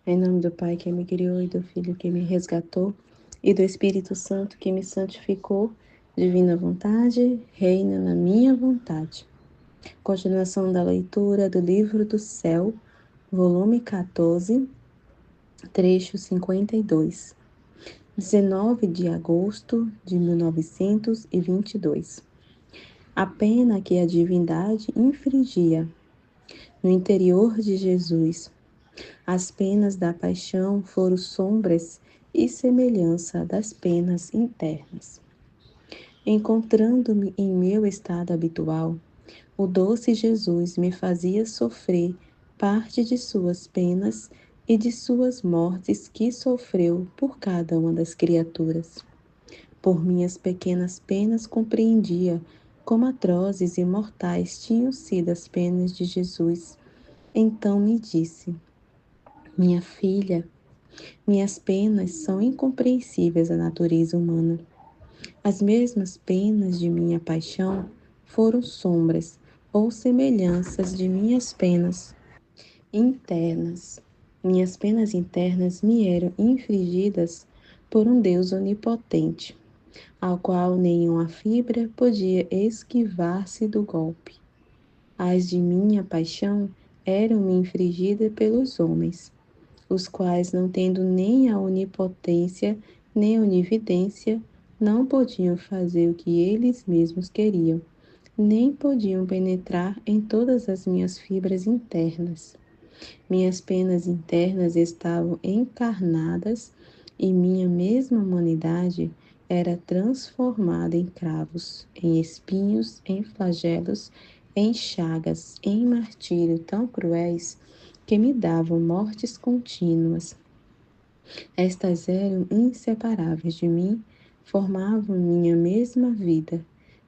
Em nome do Pai que me criou e do Filho que me resgatou e do Espírito Santo que me santificou, divina vontade, reina na minha vontade. Continuação da leitura do Livro do Céu, volume 14, trecho 52. 19 de agosto de 1922. A pena que a divindade infligia. No interior de Jesus, as penas da paixão foram sombras e semelhança das penas internas. Encontrando-me em meu estado habitual, o doce Jesus me fazia sofrer parte de suas penas e de suas mortes que sofreu por cada uma das criaturas. Por minhas pequenas penas compreendia como atrozes e mortais tinham sido as penas de Jesus. Então me disse: minha filha, minhas penas são incompreensíveis à natureza humana. As mesmas penas de minha paixão foram sombras ou semelhanças de minhas penas internas. Minhas penas internas me eram infligidas por um Deus onipotente, ao qual nenhuma fibra podia esquivar-se do golpe. As de minha paixão eram-me infligidas pelos homens, os quais, não tendo nem a onipotência nem a onividência, não podiam fazer o que eles mesmos queriam, nem podiam penetrar em todas as minhas fibras internas. Minhas penas internas estavam encarnadas e minha mesma humanidade era transformada em cravos, em espinhos, em flagelos, em chagas, em martírio tão cruéis que me davam mortes contínuas. Estas eram inseparáveis de mim, formavam minha mesma vida.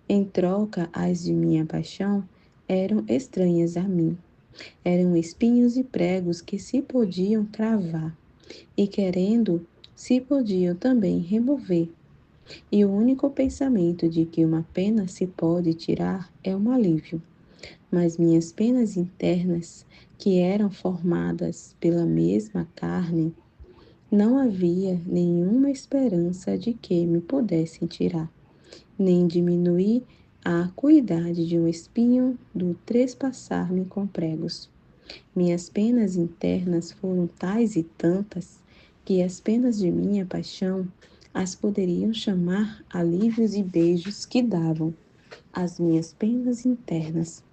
Em troca, as de minha paixão eram estranhas a mim. Eram espinhos e pregos que se podiam cravar, e querendo, se podiam também remover. E o único pensamento de que uma pena se pode tirar é um alívio. Mas minhas penas internas, que eram formadas pela mesma carne, não havia nenhuma esperança de que me pudessem tirar, nem diminuir a acuidade de um espinho do trespassar-me com pregos. Minhas penas internas foram tais e tantas que as penas de minha paixão as poderiam chamar alívios e beijos que davam as minhas penas internas,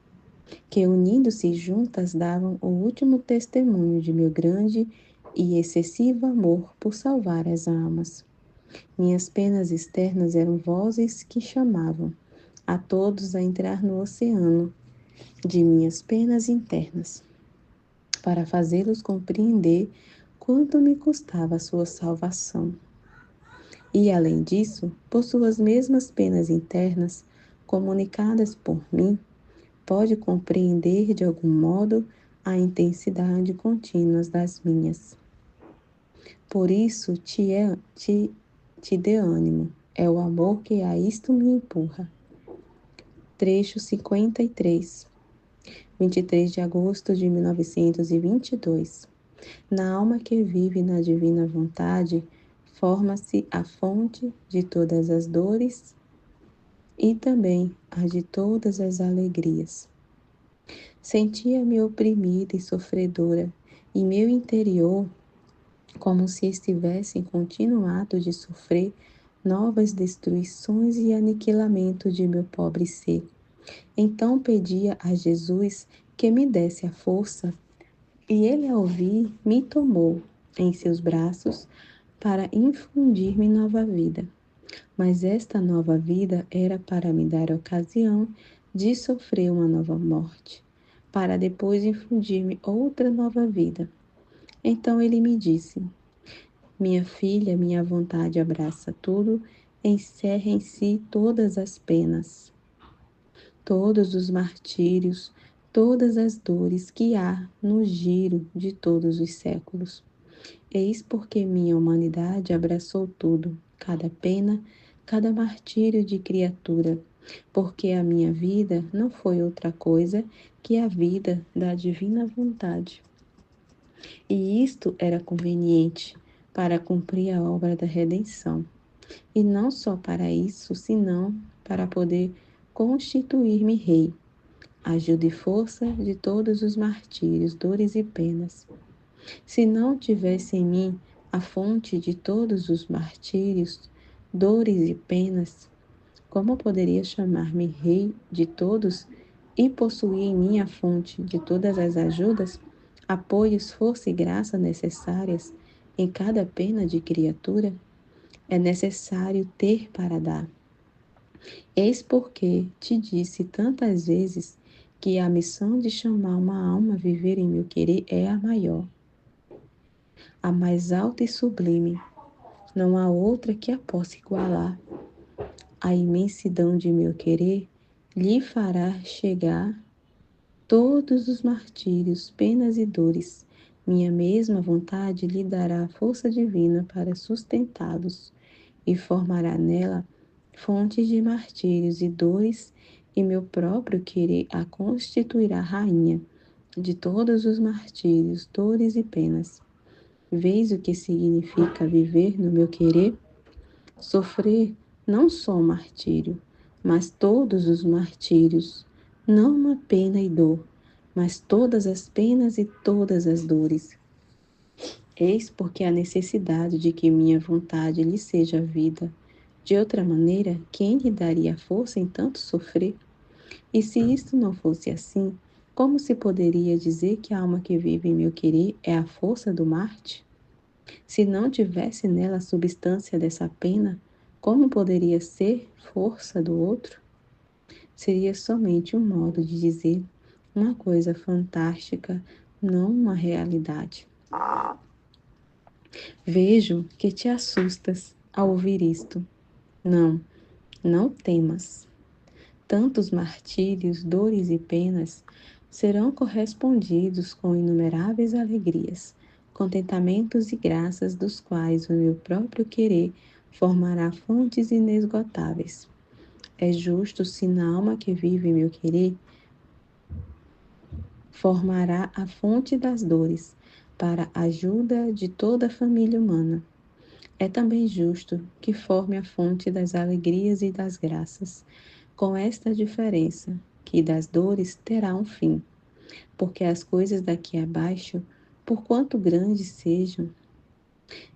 que unindo-se juntas davam o último testemunho de meu grande e excessivo amor por salvar as almas. Minhas penas externas eram vozes que chamavam a todos a entrar no oceano de minhas penas internas, para fazê-los compreender quanto me custava a sua salvação. E, além disso, por suas mesmas penas internas, comunicadas por mim, pode compreender de algum modo a intensidade contínua das minhas. Por isso te dê ânimo, é o amor que a isto me empurra. Trecho 53, 23 de agosto de 1922. Na alma que vive na divina vontade, forma-se a fonte de todas as dores e também a de todas as alegrias. Sentia-me oprimida e sofredora, e meu interior, como se estivesse em contínuo ato de sofrer novas destruições e aniquilamento de meu pobre ser. Então pedia a Jesus que me desse a força, e ele, ao ouvir, me tomou em seus braços para infundir-me nova vida. Mas esta nova vida era para me dar ocasião de sofrer uma nova morte, para depois infundir-me outra nova vida. Então ele me disse: minha filha, minha vontade abraça tudo, encerra em si todas as penas, todos os martírios, todas as dores que há no giro de todos os séculos. Eis porque minha humanidade abraçou tudo, cada pena, cada martírio de criatura, porque a minha vida não foi outra coisa que a vida da divina vontade. E isto era conveniente para cumprir a obra da redenção. E não só para isso, senão para poder constituir-me rei, ajuda e força de todos os martírios, dores e penas. Se não tivesse em mim a fonte de todos os martírios, dores e penas, como poderia chamar-me rei de todos e possuir em mim a fonte de todas as ajudas, apoios, força e graça necessárias em cada pena de criatura? É necessário ter para dar. Eis porque te disse tantas vezes que a missão de chamar uma alma a viver em meu querer é a maior, a mais alta e sublime. Não há outra que a possa igualar. A imensidão de meu querer lhe fará chegar todos os martírios, penas e dores. Minha mesma vontade lhe dará força divina para sustentá-los e formará nela fontes de martírios e dores, e meu próprio querer a constituirá rainha de todos os martírios, dores e penas. Vês o que significa viver no meu querer? Sofrer não só o martírio, mas todos os martírios, não uma pena e dor, mas todas as penas e todas as dores. Eis porque a necessidade de que minha vontade lhe seja vida. De outra maneira, quem lhe daria força em tanto sofrer? E se isto não fosse assim, como se poderia dizer que a alma que vive em meu querer é a força do Marte? Se não tivesse nela a substância dessa pena, como poderia ser força do outro? Seria somente um modo de dizer uma coisa fantástica, não uma realidade. Vejo que te assustas ao ouvir isto. Não, não temas. Tantos martírios, dores e penas serão correspondidos com inumeráveis alegrias, contentamentos e graças dos quais o meu próprio querer formará fontes inesgotáveis. É justo se na alma que vive meu querer formará a fonte das dores, para a ajuda de toda a família humana. É também justo que forme a fonte das alegrias e das graças, com esta diferença, que das dores terá um fim, porque as coisas daqui abaixo, por quanto grandes sejam,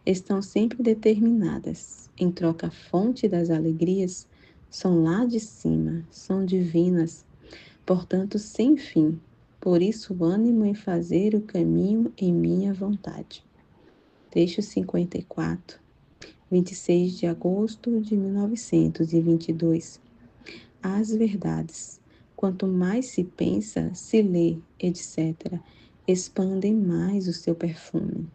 estão sempre determinadas. Em troca, a fonte das alegrias são lá de cima, são divinas, portanto sem fim. Por isso, o ânimo em fazer o caminho em minha vontade. Texto 54. 26 de agosto de 1922. As verdades, quanto mais se pensa, se lê, etc., expandem mais o seu perfume.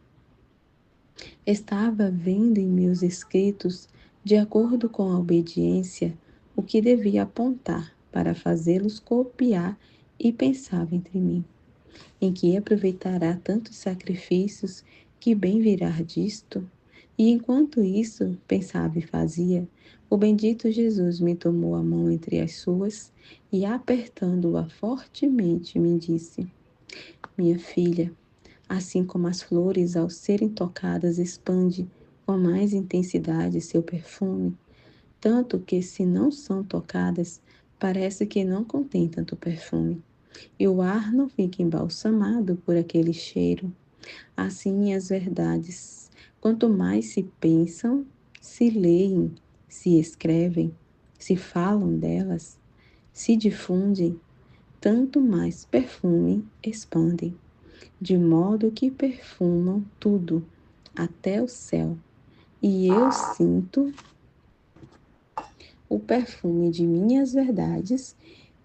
Estava vendo em meus escritos, de acordo com a obediência, o que devia apontar para fazê-los copiar e pensava entre mim, em que aproveitará tantos sacrifícios, que bem virá disto? E enquanto isso pensava e fazia, o bendito Jesus me tomou a mão entre as suas e, apertando-a fortemente, me disse: Minha filha, assim como as flores, ao serem tocadas, expande com mais intensidade seu perfume, tanto que, se não são tocadas, parece que não contém tanto perfume, e o ar não fica embalsamado por aquele cheiro. Assim, as verdades, quanto mais se pensam, se leem, se escrevem, se falam delas, se difundem, tanto mais perfume expandem, de modo que perfumam tudo, até o céu. E eu sinto o perfume de minhas verdades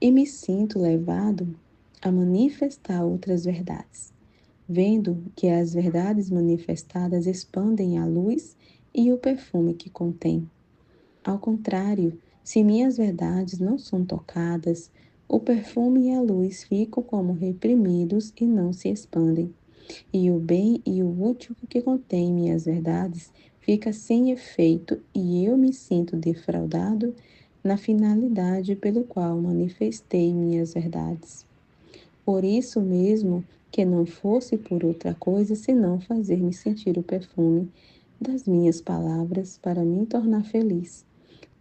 e me sinto levado a manifestar outras verdades, vendo que as verdades manifestadas expandem a luz e o perfume que contém. Ao contrário, se minhas verdades não são tocadas, o perfume e a luz ficam como reprimidos e não se expandem. E o bem e o útil que contém minhas verdades fica sem efeito e eu me sinto defraudado na finalidade pelo qual manifestei minhas verdades. Por isso mesmo, que não fosse por outra coisa senão fazer-me sentir o perfume das minhas palavras para me tornar feliz.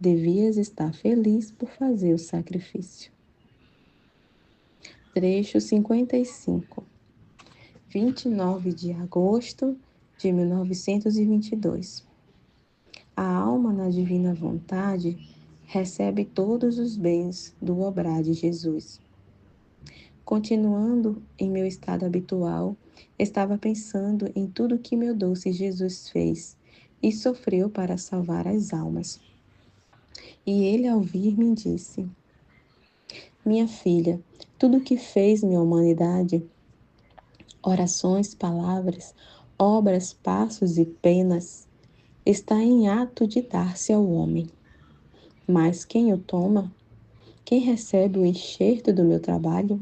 Devias estar feliz por fazer o sacrifício. Trecho 55. 29 de agosto de 1922. A alma na divina vontade recebe todos os bens do obrar de Jesus. Continuando em meu estado habitual, estava pensando em tudo que meu doce Jesus fez e sofreu para salvar as almas. E ele, ao vir, me disse: Minha filha, tudo o que fez minha humanidade, orações, palavras, obras, passos e penas, está em ato de dar-se ao homem. Mas quem o toma? Quem recebe o enxerto do meu trabalho?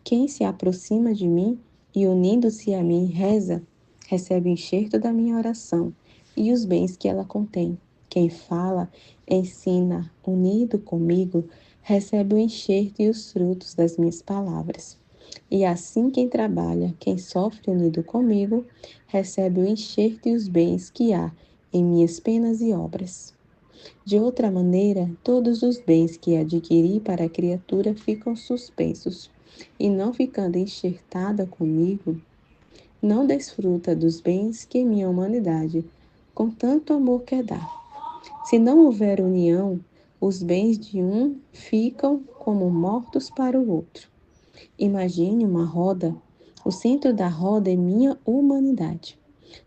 Quem se aproxima de mim e, unindo-se a mim, reza, recebe o enxerto da minha oração e os bens que ela contém. Quem fala, ensina, unido comigo, recebe o enxerto e os frutos das minhas palavras. E assim quem trabalha, quem sofre unido comigo, recebe o enxerto e os bens que há em minhas penas e obras. De outra maneira, todos os bens que adquiri para a criatura ficam suspensos, e não ficando enxertada comigo, não desfruta dos bens que minha humanidade, com tanto amor quer dar. Se não houver união, os bens de um ficam como mortos para o outro. Imagine uma roda. O centro da roda é minha humanidade.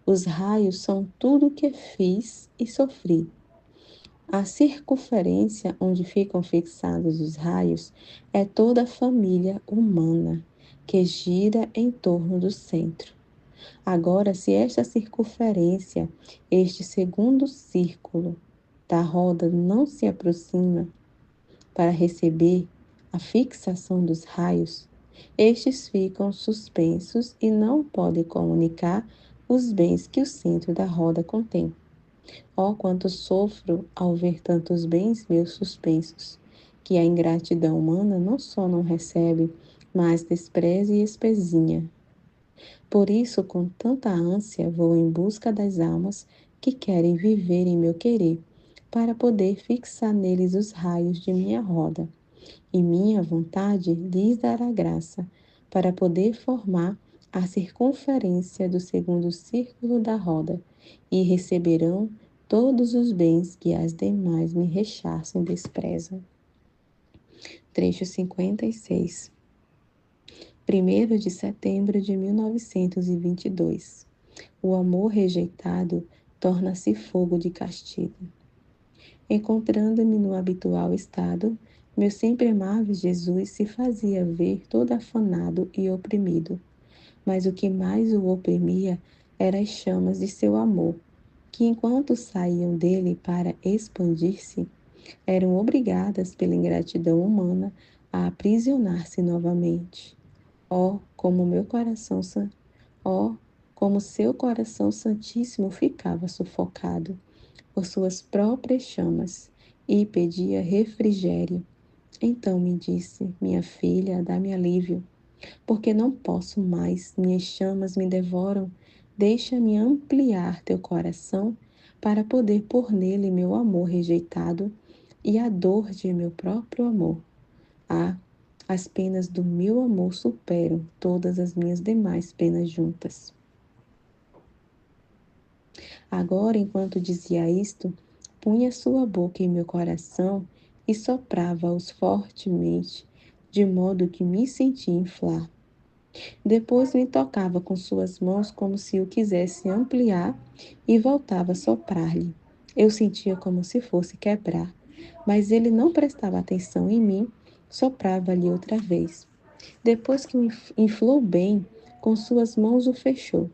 Os raios são tudo o que fiz e sofri. A circunferência onde ficam fixados os raios é toda a família humana, que gira em torno do centro. Agora, se esta circunferência, este segundo círculo da roda não se aproxima para receber a fixação dos raios, estes ficam suspensos e não podem comunicar os bens que o centro da roda contém. Oh, quanto sofro ao ver tantos bens meus suspensos, que a ingratidão humana não só não recebe, mas despreza e espezinha. Por isso, com tanta ânsia, vou em busca das almas que querem viver em meu querer, para poder fixar neles os raios de minha roda. E minha vontade lhes dará graça, para poder formar a circunferência do segundo círculo da roda, e receberão todos os bens que as demais me rechaçam e desprezam. Trecho 56. 1º de setembro de 1922. O amor rejeitado torna-se fogo de castigo. Encontrando-me no habitual estado, meu sempre amável Jesus se fazia ver todo afanado e oprimido. Mas o que mais o oprimia eram as chamas de seu amor, que enquanto saíam dele para expandir-se, eram obrigadas pela ingratidão humana a aprisionar-se novamente. Oh, como meu coração, oh, como seu coração santíssimo ficava sufocado por suas próprias chamas e pedia refrigério. Então me disse, minha filha, dá-me alívio, porque não posso mais, minhas chamas me devoram. Deixa-me ampliar teu coração para poder pôr nele meu amor rejeitado e a dor de meu próprio amor. Ah, as penas do meu amor superam todas as minhas demais penas juntas. Agora, enquanto dizia isto, punha sua boca em meu coração e soprava-os fortemente, de modo que me sentia inflar. Depois me tocava com suas mãos como se o quisesse ampliar e voltava a soprar-lhe. Eu sentia como se fosse quebrar, mas ele não prestava atenção em mim, soprava-lhe outra vez. Depois que o inflou bem, com suas mãos o fechou,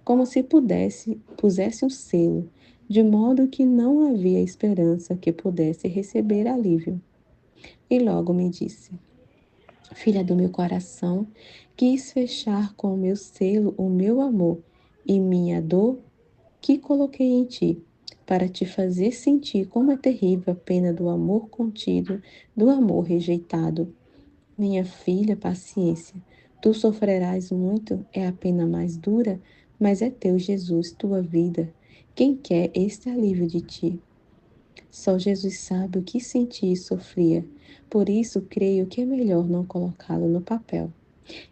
como se pusesse um selo, de modo que não havia esperança que pudesse receber alívio. E logo me disse: Filha do meu coração, quis fechar com o meu selo o meu amor e minha dor que coloquei em ti, para te fazer sentir como é terrível a pena do amor contido, do amor rejeitado. Minha filha, paciência, Tu sofrerás muito, é a pena mais dura, mas é teu, Jesus, tua vida. Quem quer este alívio de ti? Só Jesus sabe o que senti e sofria. Por isso, creio que é melhor não colocá-lo no papel.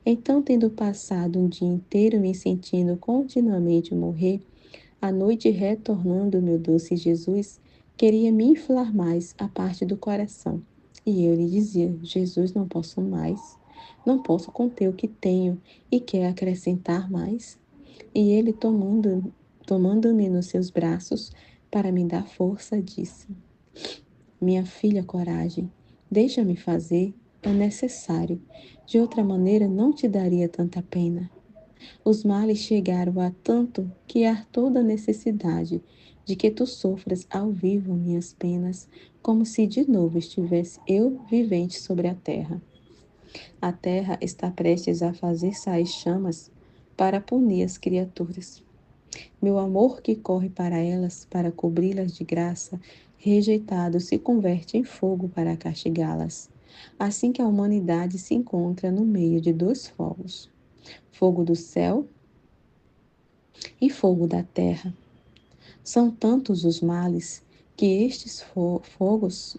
Então, tendo passado um dia inteiro me sentindo continuamente morrer, à noite retornando, meu doce Jesus, queria me inflar mais a parte do coração. E eu lhe dizia: Jesus, não posso mais, não posso conter o que tenho e quer acrescentar mais. E ele, tomando-me nos seus braços para me dar força, disse: Minha filha, coragem, deixa-me fazer, é necessário. De outra maneira, não te daria tanta pena. Os males chegaram a tanto que há toda a necessidade de que tu sofras ao vivo minhas penas, como se de novo estivesse eu vivente sobre a terra. A terra está prestes a fazer sair chamas para punir as criaturas. Meu amor que corre para elas, para cobri-las de graça, rejeitado, se converte em fogo para castigá-las. Assim que a humanidade se encontra no meio de dois fogos, fogo do céu e fogo da terra. São tantos os males que estes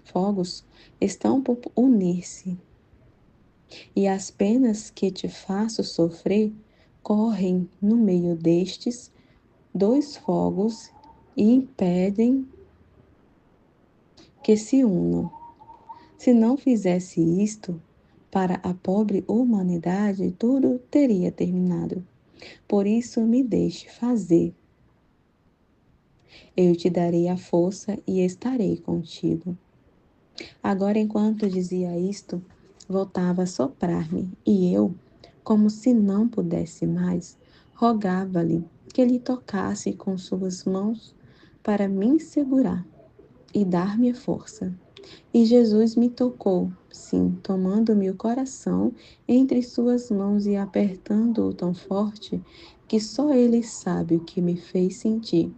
fogos estão por unir-se, e as penas que te faço sofrer correm no meio destes dois fogos e impedem que se unam. Se não fizesse isto, para a pobre humanidade tudo teria terminado. Por isso me deixe fazer. Eu te darei a força e estarei contigo. Agora, enquanto dizia isto, voltava a soprar-me, e eu, como se não pudesse mais, rogava-lhe que lhe tocasse com suas mãos para me segurar e dar-me força. E Jesus me tocou, sim, tomando-me o coração entre suas mãos e apertando-o tão forte que só Ele sabe o que me fez sentir.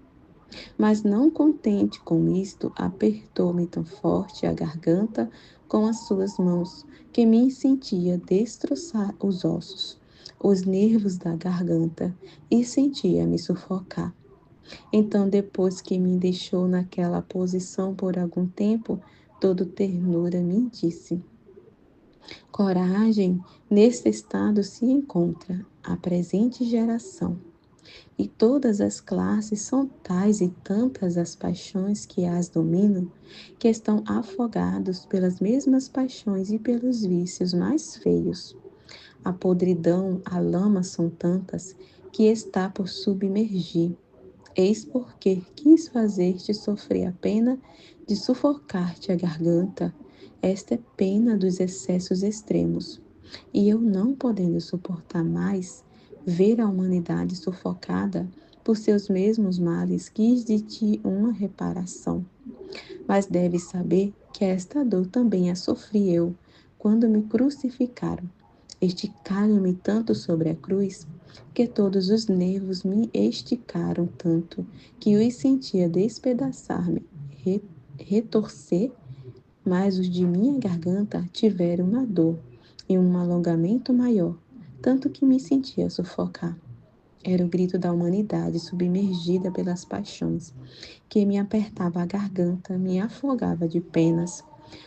Mas não contente com isto, apertou-me tão forte a garganta com as suas mãos, que me sentia destroçar os ossos, os nervos da garganta, e sentia-me sufocar. Então, depois que me deixou naquela posição por algum tempo, todo ternura me disse: Coragem, nesse estado se encontra a presente geração. E todas as classes são tais e tantas as paixões que as dominam, que estão afogados pelas mesmas paixões e pelos vícios mais feios. A podridão, a lama são tantas que está por submergir. Eis porque quis fazer-te sofrer a pena de sufocar-te a garganta. Esta é pena dos excessos extremos. E eu, não podendo suportar mais ver a humanidade sufocada por seus mesmos males, quis de ti uma reparação. Mas deves saber que esta dor também a sofri eu, quando me crucificaram. Esticaram-me tanto sobre a cruz, que todos os nervos me esticaram tanto, que os sentia despedaçar-me, retorcer, mas os de minha garganta tiveram uma dor e um alongamento maior, tanto que me sentia sufocar. Era o grito da humanidade submergida pelas paixões, que me apertava a garganta, me afogava de penas.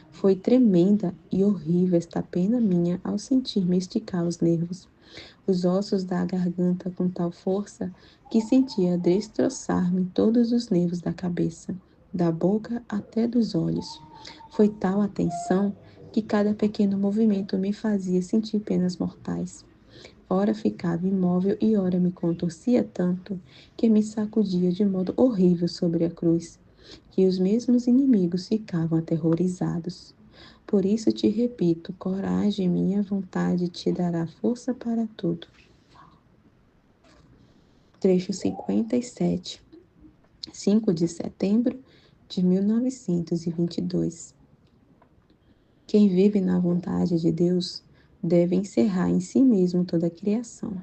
Foi tremenda e horrível esta pena minha ao sentir-me esticar os nervos, os ossos da garganta com tal força que sentia destroçar-me todos os nervos da cabeça, da boca até dos olhos. Foi tal a tensão que cada pequeno movimento me fazia sentir penas mortais. Ora ficava imóvel e ora me contorcia tanto que me sacudia de modo horrível sobre a cruz, que os mesmos inimigos ficavam aterrorizados. Por isso te repito, coragem, minha vontade te dará força para tudo. Trecho 57, 5 de setembro de 1922. Quem vive na vontade de Deus deve encerrar em si mesmo toda a criação.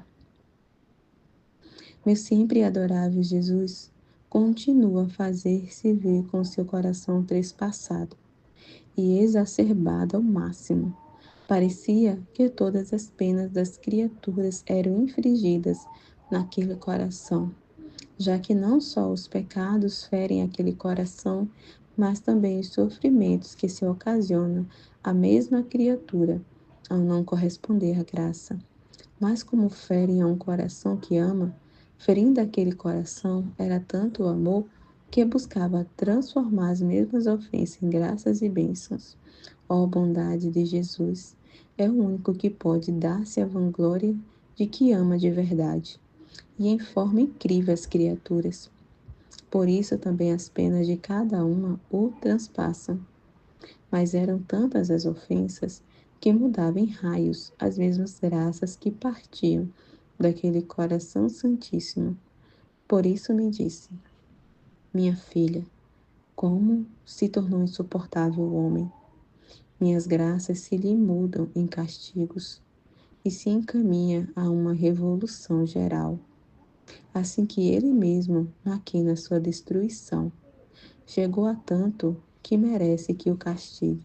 Meu sempre adorável Jesus continua a fazer-se ver com seu coração trespassado e exacerbado ao máximo, Parecia que todas as penas das criaturas eram infligidas naquele coração, já que não só os pecados ferem aquele coração, mas também os sofrimentos que se ocasionam à mesma criatura ao não corresponder à graça. Mas como ferem a um coração que ama, ferindo aquele coração era tanto o amor que buscava transformar as mesmas ofensas em graças e bênçãos. Ó bondade de Jesus, é o único que pode dar-se a vanglória de que ama de verdade e em forma incrível as criaturas. Por isso também as penas de cada uma o transpassam. Mas eram tantas as ofensas que mudavam em raios as mesmas graças que partiam daquele coração santíssimo. Por isso me disse: minha filha, como se tornou insuportável o homem. Minhas graças se lhe mudam em castigos e se encaminha a uma revolução geral, assim que ele mesmo maquina sua destruição. Chegou a tanto que merece que o castigue.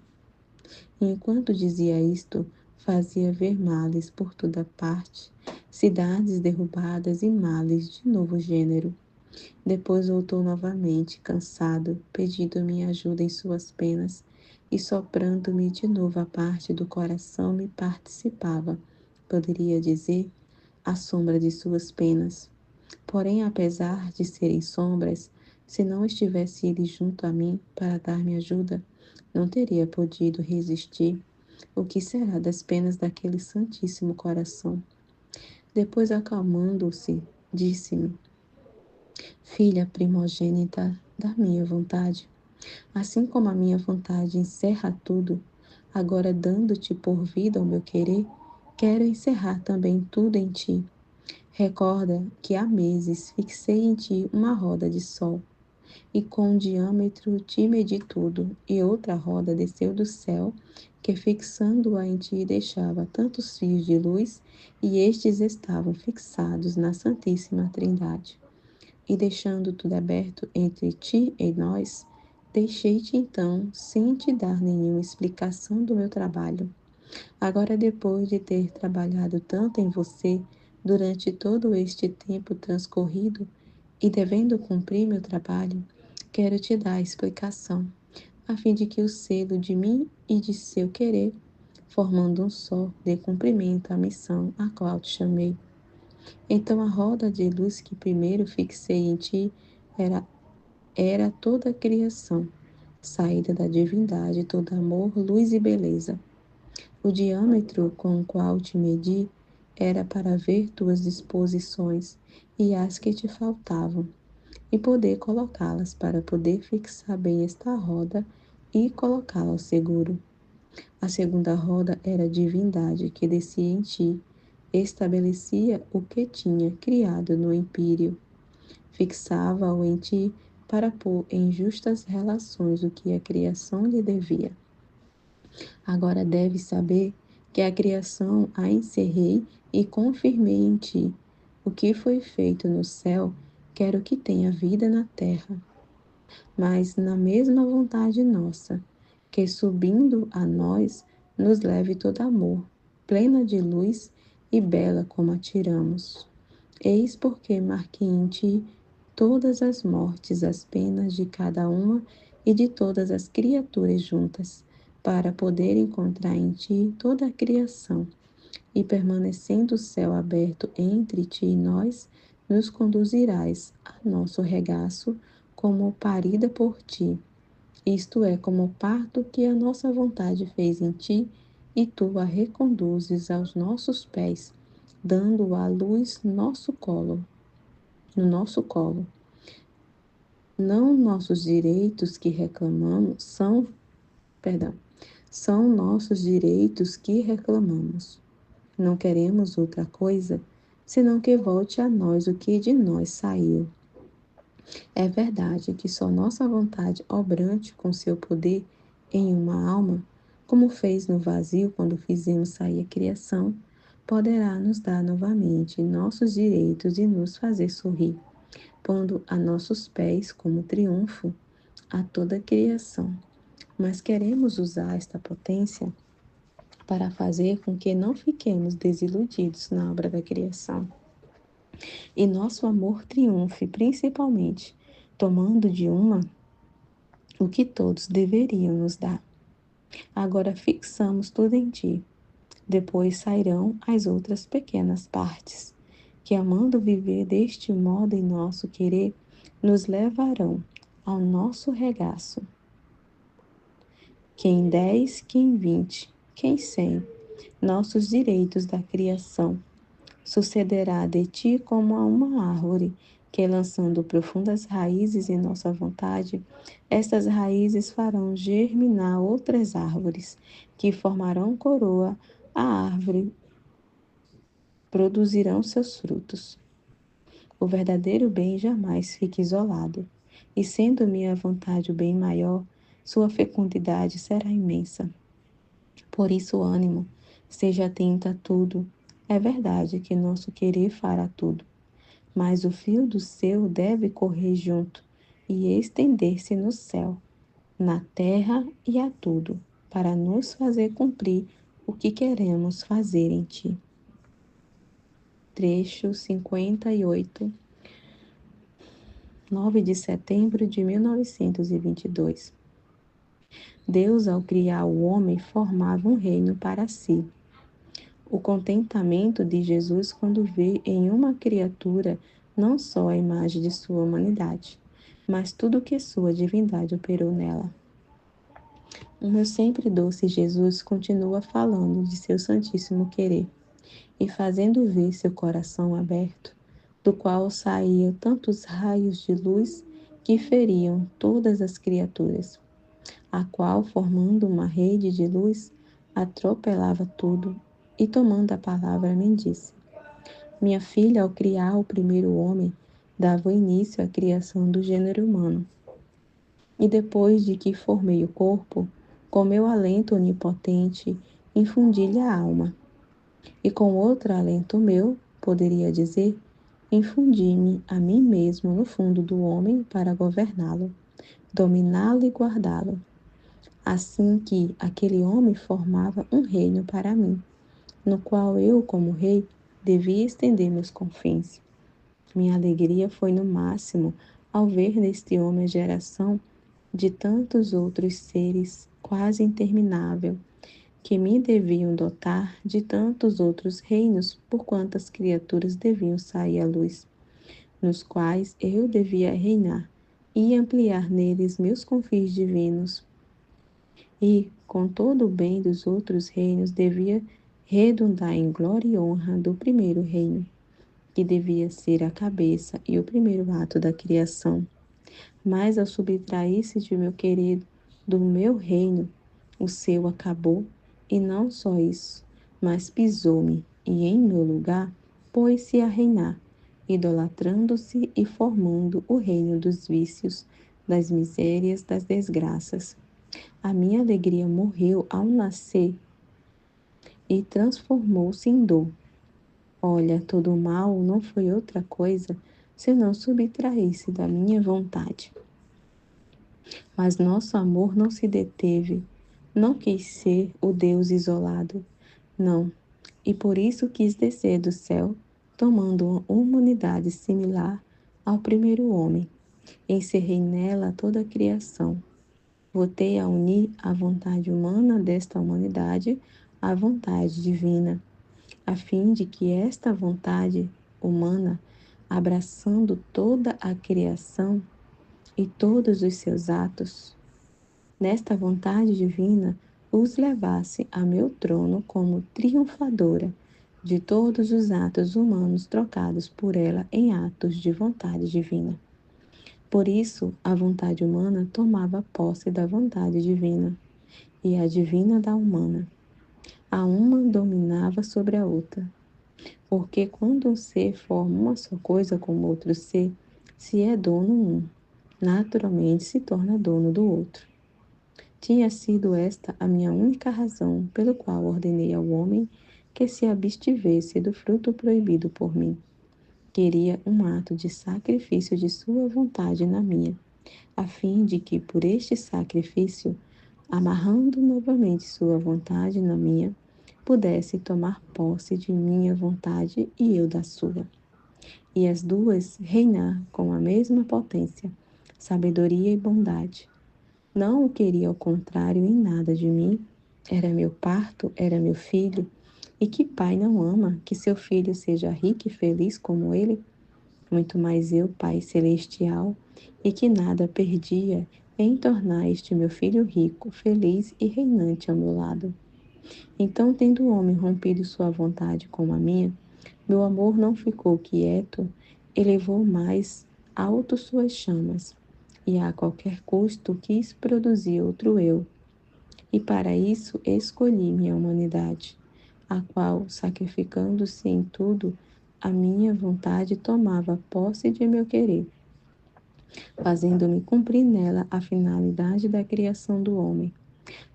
E enquanto dizia isto, fazia ver males por toda parte, cidades derrubadas e males de novo gênero. Depois voltou novamente, cansado, pedindo minha ajuda em suas penas, e soprando-me de novo a parte do coração me participava, poderia dizer, a sombra de suas penas. Porém, apesar de serem sombras, se não estivesse ele junto a mim para dar-me ajuda, não teria podido resistir. O que será das penas daquele Santíssimo Coração? Depois, acalmando-se, disse-me: filha primogênita da minha vontade, assim como a minha vontade encerra tudo, agora dando-te por vida o meu querer, quero encerrar também tudo em ti. Recorda que há meses fixei em ti uma roda de sol, e com um diâmetro te medi tudo, e outra roda desceu do céu, que fixando-a em ti deixava tantos fios de luz, e estes estavam fixados na Santíssima Trindade. E deixando tudo aberto entre ti e nós, deixei-te então, sem te dar nenhuma explicação do meu trabalho. Agora, depois de ter trabalhado tanto em você durante todo este tempo transcorrido e devendo cumprir meu trabalho, quero te dar a explicação, a fim de que o selo de mim e de seu querer, formando um só, dê cumprimento à missão a qual te chamei. Então a roda de luz que primeiro fixei em ti era, era toda a criação, saída da divindade, todo amor, luz e beleza. O diâmetro com o qual te medi era para ver tuas disposições e as que te faltavam, e poder colocá-las para poder fixar bem esta roda e colocá-la ao seguro. A segunda roda era a divindade que descia em ti, estabelecia o que tinha criado no empírio, fixava-o em ti para pôr em justas relações o que a criação lhe devia. Agora deves saber que a criação a encerrei e confirmei em ti. O que foi feito no céu, quero que tenha vida na terra. Mas na mesma vontade nossa, que subindo a nós, nos leve todo amor, plena de luz e bela como a tiramos. Eis porque marquei em ti todas as mortes, as penas de cada uma e de todas as criaturas juntas, para poder encontrar em ti toda a criação, e permanecendo o céu aberto entre ti e nós, nos conduzirás a nosso regaço como parida por ti, isto é, como o parto que a nossa vontade fez em ti, e tu a reconduzes aos nossos pés, dando à luz no nosso colo. Não nossos direitos que reclamamos são nossos direitos que reclamamos. Não queremos outra coisa, senão que volte a nós o que de nós saiu. É verdade que só nossa vontade obrante com seu poder em uma alma, como fez no vazio quando fizemos sair a criação, poderá nos dar novamente nossos direitos e nos fazer sorrir, pondo a nossos pés como triunfo a toda a criação. Mas queremos usar esta potência para fazer com que não fiquemos desiludidos na obra da criação e nosso amor triunfe, principalmente tomando de uma o que todos deveriam nos dar. Agora fixamos tudo em ti. Depois sairão as outras pequenas partes, que amando viver deste modo em nosso querer, nos levarão ao nosso regaço. Quem 10, quem 20, quem 100, nossos direitos da criação, sucederá de ti como a uma árvore, que lançando profundas raízes em nossa vontade, estas raízes farão germinar outras árvores, que formarão coroa, a árvore produzirão seus frutos. O verdadeiro bem jamais fica isolado, e sendo minha vontade o bem maior, sua fecundidade será imensa. Por isso, ânimo, seja atento a tudo. É verdade que nosso querer fará tudo, mas o fio do seu deve correr junto e estender-se no céu, na terra e a tudo, para nos fazer cumprir o que queremos fazer em ti. Trecho 58, 9 de setembro de 1922. Deus, ao criar o homem, formava um reino para si. O contentamento de Jesus quando vê em uma criatura não só a imagem de sua humanidade, mas tudo que sua divindade operou nela. O meu sempre doce Jesus continua falando de seu santíssimo querer e fazendo ver seu coração aberto, do qual saíam tantos raios de luz que feriam todas as criaturas, a qual, formando uma rede de luz, atropelava tudo, e tomando a palavra me disse: minha filha, ao criar o primeiro homem, dava início à criação do gênero humano. E depois de que formei o corpo, com meu alento onipotente, infundi-lhe a alma. E com outro alento meu, poderia dizer, infundi-me a mim mesmo no fundo do homem para governá-lo, dominá-lo e guardá-lo. Assim que aquele homem formava um reino para mim, no qual eu, como rei, devia estender meus confins. Minha alegria foi no máximo ao ver neste homem a geração de tantos outros seres quase interminável, que me deviam dotar de tantos outros reinos por quantas criaturas deviam sair à luz, nos quais eu devia reinar e ampliar neles meus confins divinos. E, com todo o bem dos outros reinos, devia redundar em glória e honra do primeiro reino, que devia ser a cabeça e o primeiro ato da criação. Mas ao subtrair-se de meu querido, do meu reino, o seu acabou, e não só isso, mas pisou-me, e em meu lugar pôs-se a reinar, idolatrando-se e formando o reino dos vícios, das misérias, das desgraças. A minha alegria morreu ao nascer e transformou-se em dor. Olha, todo o mal não foi outra coisa senão subtrair-se da minha vontade. Mas nosso amor não se deteve, não quis ser o Deus isolado, não, e por isso quis descer do céu, tomando uma humanidade similar ao primeiro homem. Encerrei nela toda a criação. Voltei a unir a vontade humana desta humanidade à vontade divina, a fim de que esta vontade humana, abraçando toda a criação e todos os seus atos, nesta vontade divina, os levasse a meu trono como triunfadora de todos os atos humanos trocados por ela em atos de vontade divina. Por isso, a vontade humana tomava posse da vontade divina, e a divina da humana. A uma dominava sobre a outra. Porque quando um ser forma uma só coisa com outro ser, se é dono um, naturalmente se torna dono do outro. Tinha sido esta a minha única razão pelo qual ordenei ao homem que se abstivesse do fruto proibido por mim. Queria um ato de sacrifício de sua vontade na minha, a fim de que por este sacrifício, amarrando novamente sua vontade na minha, pudesse tomar posse de minha vontade e eu da sua, e as duas reinar com a mesma potência, sabedoria e bondade. Não o queria ao contrário em nada de mim. Era meu parto, era meu filho. E que pai não ama que seu filho seja rico e feliz como ele? Muito mais eu, Pai celestial, e que nada perdia em tornar este meu filho rico, feliz e reinante ao meu lado. Então, tendo o homem rompido sua vontade com a minha, meu amor não ficou quieto, elevou mais alto suas chamas, e a qualquer custo quis produzir outro eu. E para isso escolhi minha humanidade, a qual, sacrificando-se em tudo, a minha vontade tomava posse de meu querer, fazendo-me cumprir nela a finalidade da criação do homem.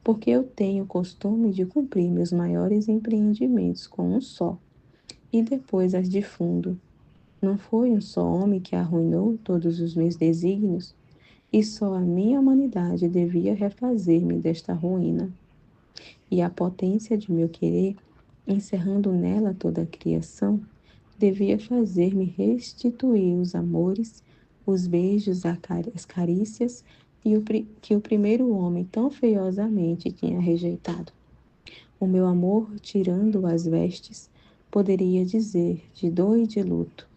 Porque eu tenho o costume de cumprir meus maiores empreendimentos com um só, e depois as difundo. Não foi um só homem que arruinou todos os meus desígnios, e só a minha humanidade devia refazer-me desta ruína. E a potência de meu querer, encerrando nela toda a criação, devia fazer-me restituir os amores, os beijos, as carícias que o primeiro homem tão feiosamente tinha rejeitado. O meu amor, tirando as vestes, poderia dizer de dor e de luto,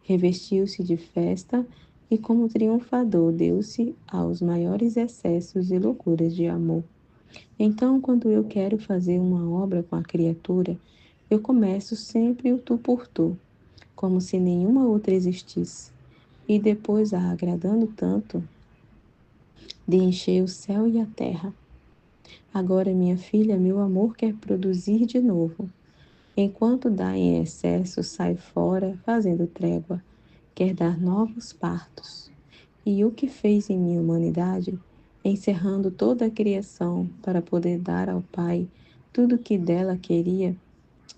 revestiu-se de festa e, como triunfador, deu-se aos maiores excessos e loucuras de amor. Então, quando eu quero fazer uma obra com a criatura, eu começo sempre o tu por tu, como se nenhuma outra existisse, e depois a agradando tanto de encher o céu e a terra. Agora, minha filha, meu amor quer produzir de novo. Enquanto dá em excesso, sai fora, fazendo trégua, quer dar novos partos. E o que fez em minha humanidade, encerrando toda a criação para poder dar ao Pai tudo o que dela queria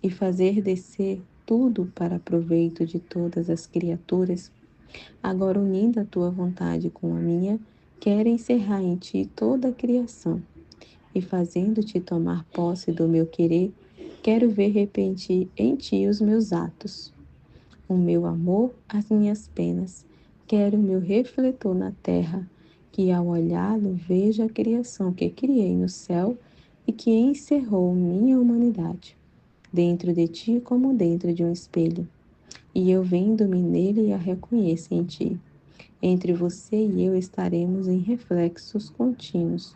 e fazer descer tudo para proveito de todas as criaturas, agora unindo a tua vontade com a minha, quer encerrar em ti toda a criação e fazendo-te tomar posse do meu querer, quero ver repetir em ti os meus atos, o meu amor, as minhas penas. Quero o meu refletor na terra, que ao olhá-lo veja a criação que criei no céu e que encerrou minha humanidade, dentro de ti como dentro de um espelho. E eu vendo-me nele a reconheço em ti. Entre você e eu estaremos em reflexos contínuos.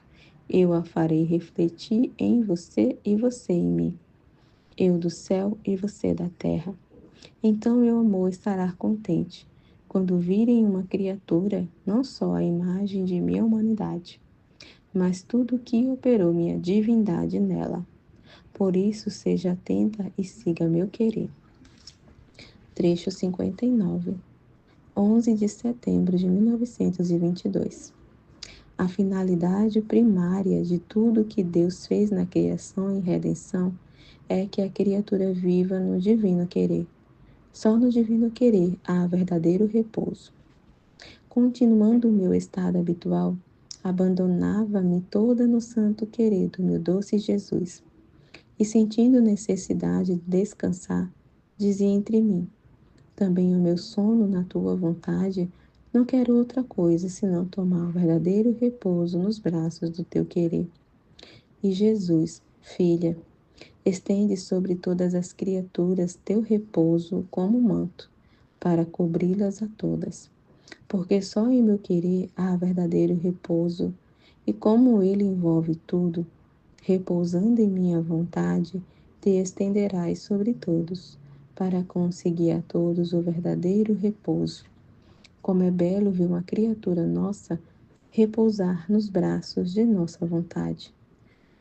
Eu a farei refletir em você e você em mim. Eu do céu e você da terra. Então meu amor estará contente quando virem uma criatura, não só a imagem de minha humanidade, mas tudo o que operou minha divindade nela. Por isso, seja atenta e siga meu querer. Trecho 59, 11 de setembro de 1922. A finalidade primária de tudo que Deus fez na criação e redenção é que a criatura viva no divino querer. Só no divino querer há verdadeiro repouso. Continuando o meu estado habitual, abandonava-me toda no santo querer do meu doce Jesus. E sentindo necessidade de descansar, dizia entre mim: também o meu sono na tua vontade, não quero outra coisa senão tomar o verdadeiro repouso nos braços do teu querer. E Jesus, filha, estende sobre todas as criaturas teu repouso como manto, para cobri-las a todas. Porque só em meu querer há verdadeiro repouso, e como ele envolve tudo, repousando em minha vontade, te estenderás sobre todos, para conseguir a todos o verdadeiro repouso. Como é belo ver uma criatura nossa repousar nos braços de nossa vontade.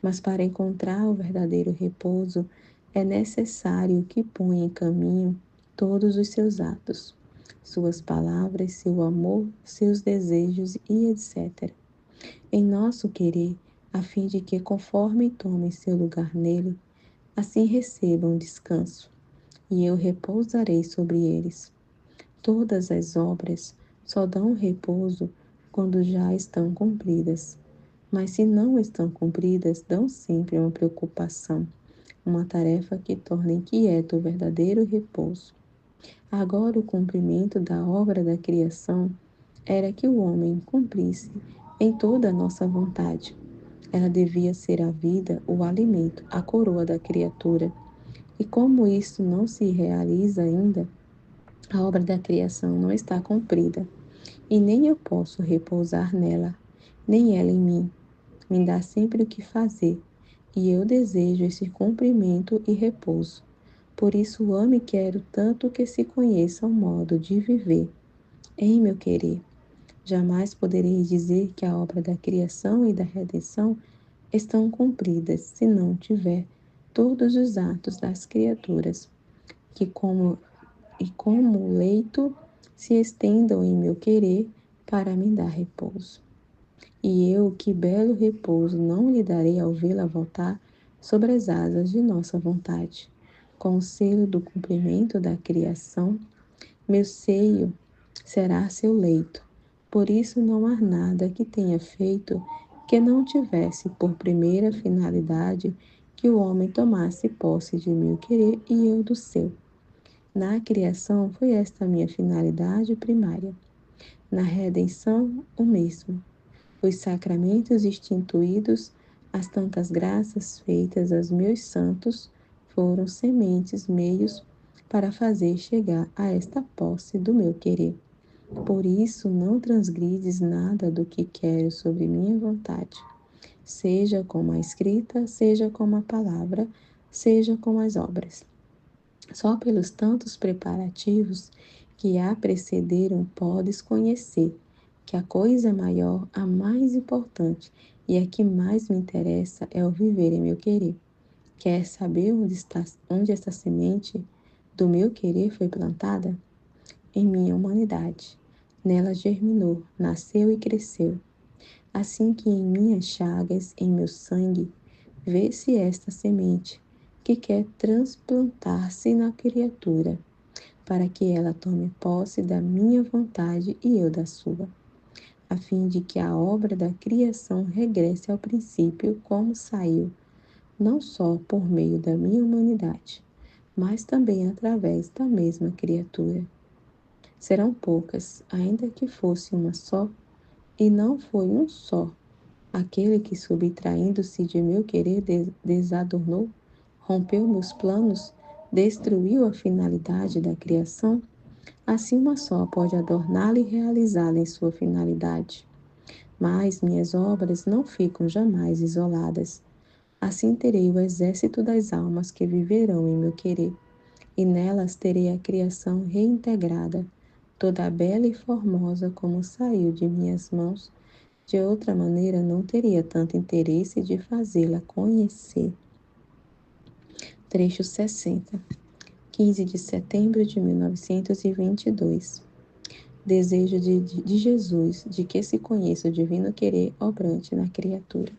Mas para encontrar o verdadeiro repouso, é necessário que ponha em caminho todos os seus atos, suas palavras, seu amor, seus desejos e etc. Em nosso querer, a fim de que, conforme tomem seu lugar nele, assim recebam descanso, e eu repousarei sobre eles. Todas as obras só dão repouso quando já estão cumpridas, mas se não estão cumpridas, dão sempre uma preocupação, uma tarefa que torna inquieto o verdadeiro repouso. Agora, o cumprimento da obra da criação era que o homem cumprisse em toda a nossa vontade. Ela devia ser a vida, o alimento, a coroa da criatura. E como isso não se realiza ainda, a obra da criação não está cumprida, e nem eu posso repousar nela, nem ela em mim. Me dá sempre o que fazer, e eu desejo esse cumprimento e repouso. Por isso amo e quero tanto que se conheça o modo de viver. Em meu querer, jamais poderei dizer que a obra da criação e da redenção estão cumpridas se não tiver todos os atos das criaturas, que como leito se estendam em meu querer para me dar repouso. E eu, que belo repouso não lhe darei ao vê-la voltar sobre as asas de nossa vontade. Com o selo do cumprimento da criação, meu seio será seu leito. Por isso não há nada que tenha feito que não tivesse por primeira finalidade que o homem tomasse posse de meu querer e eu do seu. Na criação foi esta a minha finalidade primária. Na redenção, o mesmo. Os sacramentos instituídos, as tantas graças feitas aos meus santos, foram sementes, meios para fazer chegar a esta posse do meu querer. Por isso, não transgrides nada do que quero sobre minha vontade, seja como a escrita, seja como a palavra, seja como as obras. Só pelos tantos preparativos que a precederam podes conhecer que a coisa maior, a mais importante e a que mais me interessa é o viver em meu querer. Quer saber onde esta semente do meu querer foi plantada? Em minha humanidade. Nela germinou, nasceu e cresceu. Assim que em minhas chagas, em meu sangue, vê-se esta semente que quer transplantar-se na criatura, para que ela tome posse da minha vontade e eu da sua, a fim de que a obra da criação regresse ao princípio como saiu, não só por meio da minha humanidade, mas também através da mesma criatura. Serão poucas, ainda que fosse uma só, e não foi um só, aquele que, subtraindo-se de meu querer, desadornou, rompeu meus planos, destruiu a finalidade da criação. Assim uma só pode adorná-la e realizá-la em sua finalidade. Mas minhas obras não ficam jamais isoladas. Assim terei o exército das almas que viverão em meu querer, e nelas terei a criação reintegrada, toda bela e formosa como saiu de minhas mãos. De outra maneira, não teria tanto interesse de fazê-la conhecer. Trecho 60, 15 de setembro de 1922. Desejo de Jesus de que se conheça o divino querer obrante na criatura.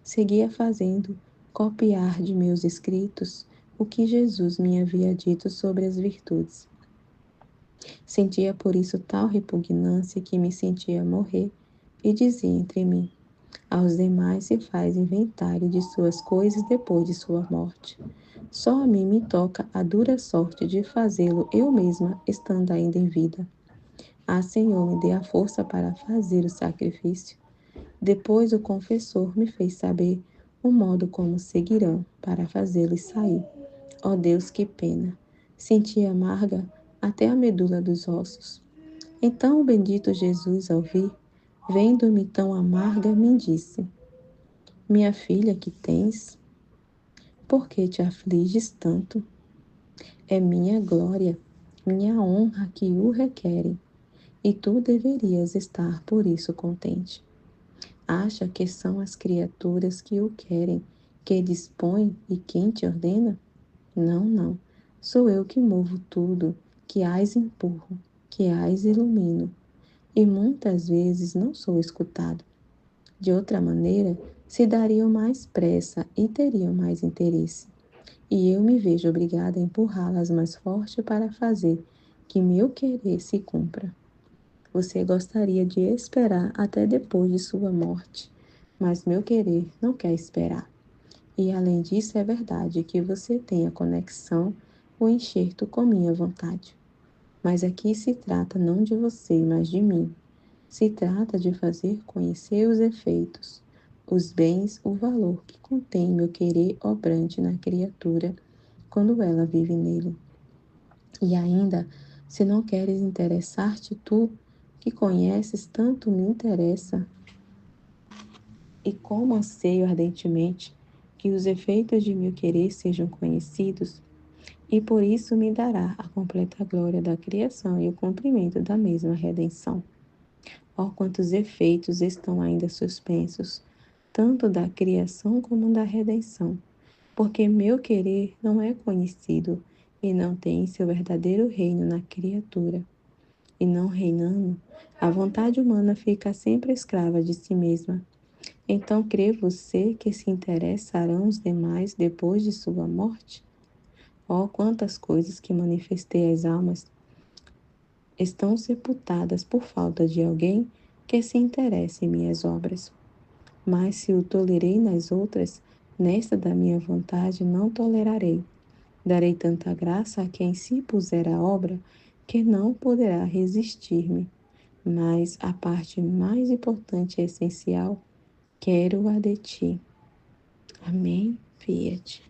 Seguia fazendo copiar de meus escritos o que Jesus me havia dito sobre as virtudes. Sentia por isso tal repugnância que me sentia morrer e dizia entre mim: aos demais se faz inventário de suas coisas depois de sua morte. Só a mim me toca a dura sorte de fazê-lo eu mesma, estando ainda em vida. Ah, Senhor, me dê a força para fazer o sacrifício. Depois o confessor me fez saber o modo como seguirão para fazê-los sair. Ó Deus, que pena! Senti amarga até a medula dos ossos. Então o bendito Jesus, ao vir, vendo-me tão amarga, me disse: minha filha, que tens? Por que te afliges tanto? É minha glória, minha honra que o requerem, e tu deverias estar por isso contente. Acha que são as criaturas que o querem, que dispõe e quem te ordena? Não, não. Sou eu que movo tudo, que as empurro, que as ilumino. E muitas vezes não sou escutado. De outra maneira, se dariam mais pressa e teriam mais interesse. E eu me vejo obrigada a empurrá-las mais forte para fazer que meu querer se cumpra. Você gostaria de esperar até depois de sua morte, mas meu querer não quer esperar. E além disso, é verdade que você tem a conexão, o enxerto com minha vontade. Mas aqui se trata não de você, mas de mim. Se trata de fazer conhecer os efeitos, os bens, o valor que contém meu querer obrante na criatura quando ela vive nele. E ainda, se não queres interessar-te tu, que conheces tanto me interessa, e como anseio ardentemente que os efeitos de meu querer sejam conhecidos, e por isso me dará a completa glória da criação e o cumprimento da mesma redenção. Ó quantos efeitos estão ainda suspensos, tanto da criação como da redenção, porque meu querer não é conhecido e não tem seu verdadeiro reino na criatura. E não reinando, a vontade humana fica sempre escrava de si mesma. Então crê você que se interessarão os demais depois de sua morte? Oh, quantas coisas que manifestei às almas estão sepultadas por falta de alguém que se interesse em minhas obras. Mas se o tolerei nas outras, nesta da minha vontade não tolerarei. Darei tanta graça a quem se puser a obra que não poderá resistir-me. Mas a parte mais importante e essencial, quero-a de ti. Amém, Fiat.